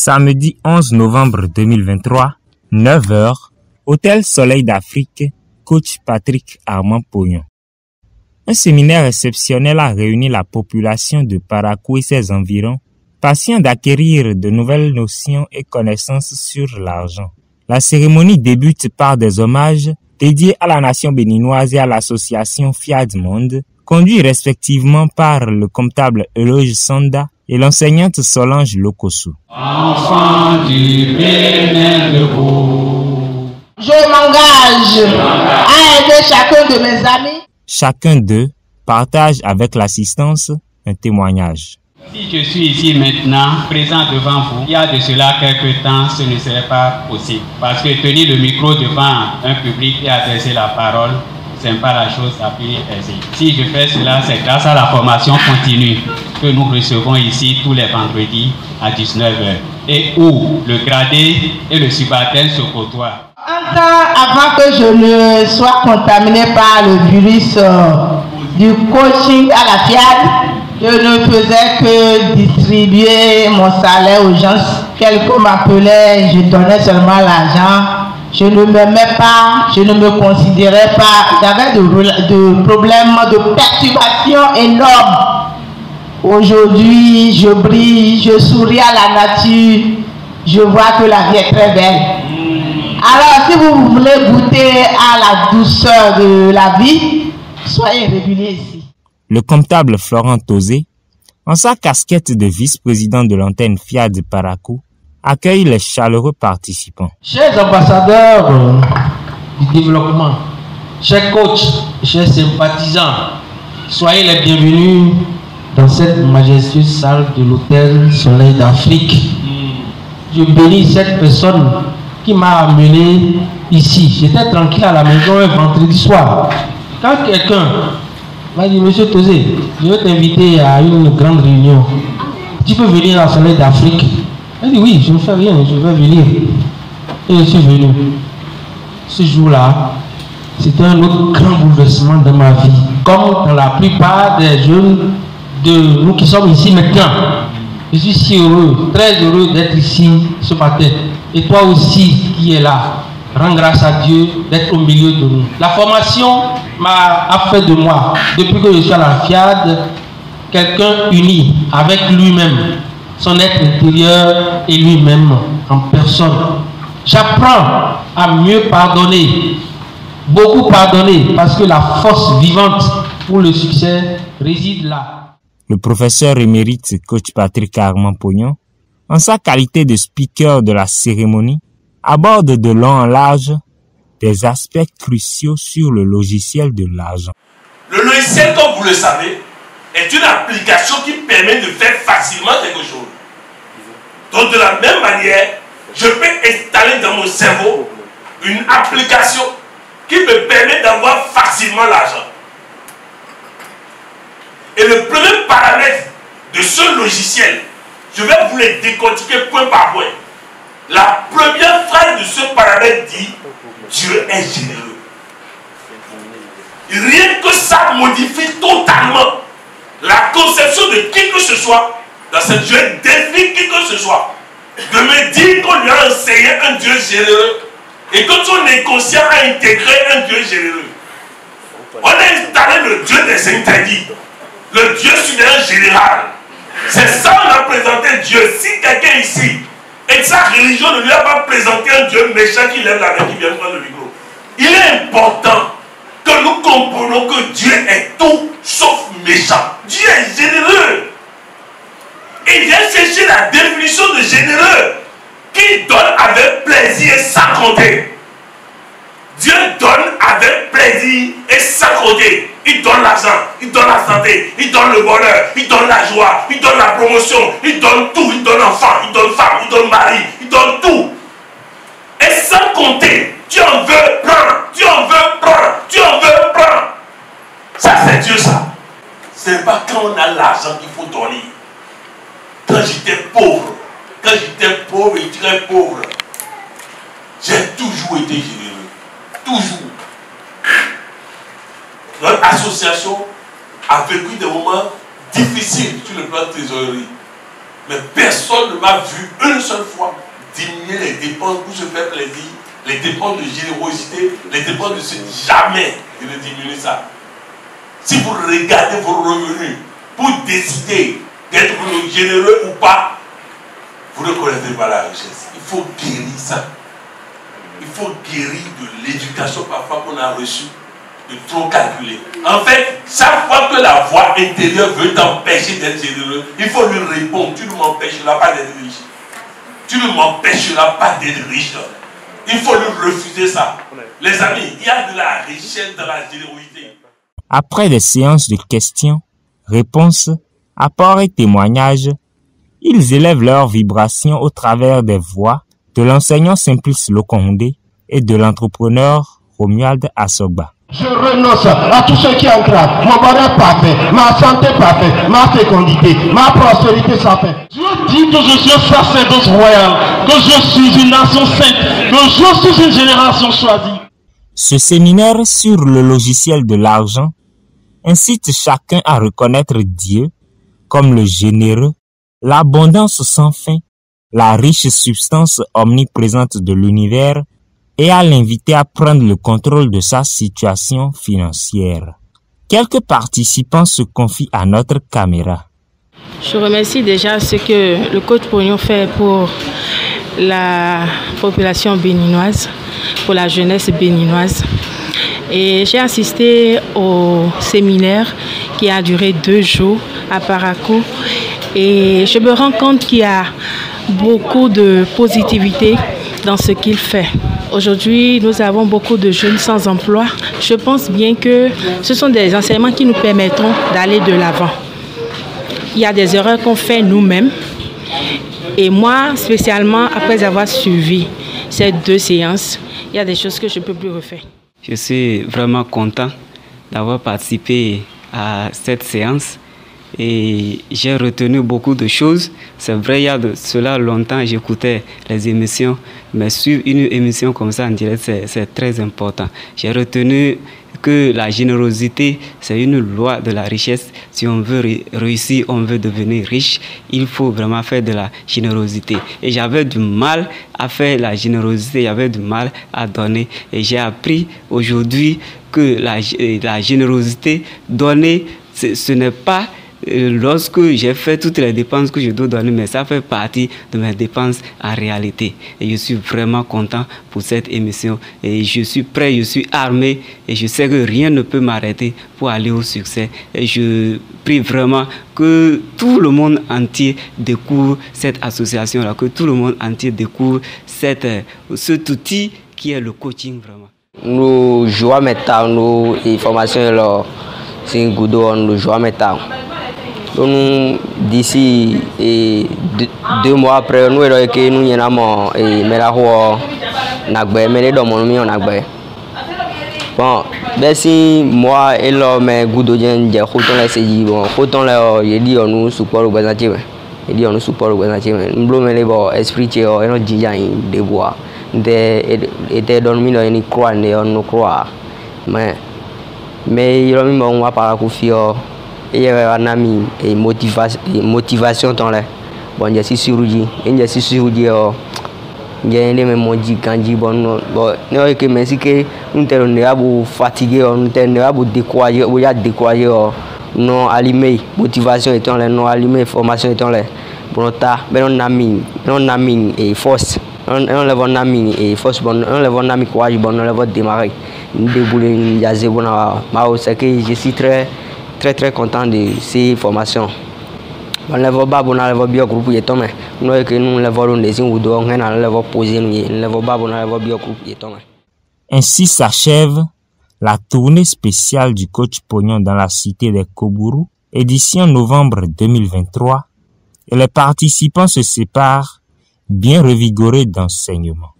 Samedi 11 novembre 2023, 9h, Hôtel Soleil d'Afrique, coach Patrick Armand Pognon. Un séminaire exceptionnel a réuni la population de Parakou et ses environs, patient d'acquérir de nouvelles notions et connaissances sur l'argent. La cérémonie débute par des hommages dédiés à la nation béninoise et à l'association Fiat Monde, conduits respectivement par le comptable Eloge Sanda et l'enseignante Solange Lokosu. Enfant du Bénin de vous, je m'engage à aider chacun de mes amis. Chacun d'eux partage avec l'assistance un témoignage. Si je suis ici maintenant, présent devant vous, il y a de cela quelques temps, ce ne serait pas possible. Parce que tenir le micro devant un public et adresser la parole, ce n'est pas la chose la plus aisée. Si je fais cela, c'est grâce à la formation continue que nous recevons ici tous les vendredis à 19h. Et où le gradé et le subalterne se côtoient. Un temps avant que je ne sois contaminé par le virus du coaching à la FIAD, je ne faisais que distribuer mon salaire aux gens. Quelqu'un m'appelait, je donnais seulement l'argent. Je ne m'aimais pas, je ne me considérais pas. J'avais de problèmes de perturbation énormes. Aujourd'hui, je brille, je souris à la nature. Je vois que la vie est très belle. Alors, si vous voulez goûter à la douceur de la vie, soyez réguliers ici. Le comptable Florent Tozé, en sa casquette de vice-président de l'antenne Fiat de Parakou, accueille les chaleureux participants. Chers ambassadeurs du développement, chers coachs, chers sympathisants, soyez les bienvenus dans cette majestueuse salle de l'Hôtel Soleil d'Afrique. Je bénis cette personne qui m'a amené ici. J'étais tranquille à la maison un vendredi soir. Quand quelqu'un m'a dit, Monsieur Tozé, je vais t'inviter à une grande réunion. Tu peux venir au Soleil d'Afrique. Elle dit, oui, je ne fais rien, je vais venir. Et je suis venu. Ce jour-là, c'était un autre grand bouleversement dans ma vie. Comme dans la plupart des jeunes de nous qui sommes ici maintenant. Je suis si heureux, très heureux d'être ici ce matin. Et toi aussi qui es là, rends grâce à Dieu d'être au milieu de nous. La formation a fait de moi, depuis que je suis à la FIAD, quelqu'un uni avec lui-même, son être intérieur et lui-même en personne. J'apprends à mieux pardonner, beaucoup pardonner, parce que la force vivante pour le succès réside là. Le professeur émérite coach Patrick Armand Pognon, en sa qualité de speaker de la cérémonie, aborde de long en large des aspects cruciaux sur le logiciel de l'argent. Le logiciel, comme vous le savez, est une application qui permet de faire facilement quelque chose. Donc de la même manière, je peux installer dans mon cerveau une application qui me permet d'avoir facilement l'argent. Et le premier paramètre de ce logiciel, je vais vous les décortiquer point par point. La première phrase de ce paramètre dit « Dieu est généreux ». Rien que ça modifie totalement la conception de qui que ce soit dans cette Dieu défie qui que ce soit. De me dire qu'on lui a enseigné un Dieu généreux et que son inconscient a intégré un Dieu généreux. On a installé le Dieu des interdits, le Dieu souverain général. C'est ça qu'on a présenté Dieu. Si quelqu'un ici et sa religion ne lui a pas présenté un Dieu méchant qui lève la main, qui vient prendre le micro, il est important que nous comprenions que Dieu est tout sauf méchant. Dieu est généreux. Et vient chercher la définition de généreux qui donne avec plaisir et sans compter. Dieu donne avec plaisir et sans compter. Il donne l'argent, il donne la santé, il donne le bonheur, il donne la joie, il donne la promotion, il donne tout, il donne enfant, il donne femme, il donne mari, il donne tout. Et sans compter, tu en veux prendre, tu en veux prendre, tu en veux prendre. Ça c'est Dieu ça. Ce n'est pas quand on a l'argent qu'il faut donner. Quand j'étais pauvre et très pauvre, j'ai toujours été généreux. Toujours. Notre association a vécu des moments difficiles sur le plan de trésorerie. Mais personne ne m'a vu une seule fois diminuer les dépenses pour se faire plaisir, les dépenses de générosité, les dépenses de ce... Jamais je ne diminue ça. Si vous regardez vos revenus pour décider d'être généreux ou pas, vous ne connaissez pas la richesse. Il faut guérir ça. Il faut guérir de l'éducation parfois qu'on a reçue, de trop calculer. En fait, chaque fois que la voix intérieure veut t'empêcher d'être généreux, il faut lui répondre, tu ne m'empêcheras pas d'être riche. Tu ne m'empêcheras pas d'être riche. Il faut lui refuser ça. Les amis, il y a de la richesse dans la générosité. Après des séances de questions, réponses, apports et témoignages, ils élèvent leurs vibrations au travers des voix de l'enseignant Simplice Lokondé et de l'entrepreneur Romuald Asogba. Je renonce à tout ce qui est grave. Mon bonheur parfait, ma santé parfaite, ma fécondité, ma prospérité sans fin. Je dis que je suis un sacerdoce royal, que je suis une nation sainte, que je suis une génération choisie. Ce séminaire sur le logiciel de l'argent incite chacun à reconnaître Dieu comme le généreux, l'abondance sans fin, la riche substance omniprésente de l'univers et à l'inviter à prendre le contrôle de sa situation financière. Quelques participants se confient à notre caméra. Je remercie déjà ce que le coach Pognon fait pour la population béninoise, pour la jeunesse béninoise. Et j'ai assisté au séminaire qui a duré 2 jours à Parakou. Et je me rends compte qu'il y a beaucoup de positivité dans ce qu'il fait. Aujourd'hui, nous avons beaucoup de jeunes sans emploi. Je pense bien que ce sont des enseignements qui nous permettront d'aller de l'avant. Il y a des erreurs qu'on fait nous-mêmes. Et moi, spécialement, après avoir suivi ces 2 séances, il y a des choses que je ne peux plus refaire. Je suis vraiment content d'avoir participé à cette séance. Et j'ai retenu beaucoup de choses. C'est vrai, il y a de cela longtemps, j'écoutais les émissions, mais suivre une émission comme ça en direct, c'est très important. J'ai retenu que la générosité, c'est une loi de la richesse. Si on veut réussir, on veut devenir riche, il faut vraiment faire de la générosité. Et j'avais du mal à faire la générosité, j'avais du mal à donner. Et j'ai appris aujourd'hui que la générosité, donner, ce n'est pas lorsque j'ai fait toutes les dépenses que je dois donner, mais ça fait partie de mes dépenses en réalité. Et je suis vraiment content pour cette émission. Et je suis prêt, je suis armé et je sais que rien ne peut m'arrêter pour aller au succès. Et je prie vraiment que tout le monde entier découvre cette association-là, que tout le monde entier découvre cet outil qui est le coaching vraiment. Nous jouons maintenant, nous formations, c'est un goudou, nous jouons maintenant. D'ici 2 mois après, nous avons que nous avons bon, ben si moi et l'homme mais goudou j'ai autant les saisi bon autant les dit on nous support au Brésil il dit on nous support au Brésil nous blâmer les bon esprit et on dit de bois était dormi dans une croix et on nous croit mais il a mis on va pas confier et il y a un ami et motivation dans les bon je suis sur j'ai les mêmes dit quand dit bon non que mais si que nous sommes fatigués nous sommes découragés ou ya découragés non allumé motivation étant les non allumé formation étant les bon ta ben on ami et force on le bon ami et force bon on le bon ami courage bon on le bon démarrer nous débouler jaser bon ma c'est que je suis très content de ces formations. On ne va pas bien groupe et tomber. Nous que nous le voulons des ou deux on le va poser nous ne va pas bien groupe et tomber. Ainsi s'achève la tournée spéciale du coach Pognon dans la cité des Kobourou, édition novembre 2023, et les participants se séparent bien revigorés d'enseignement.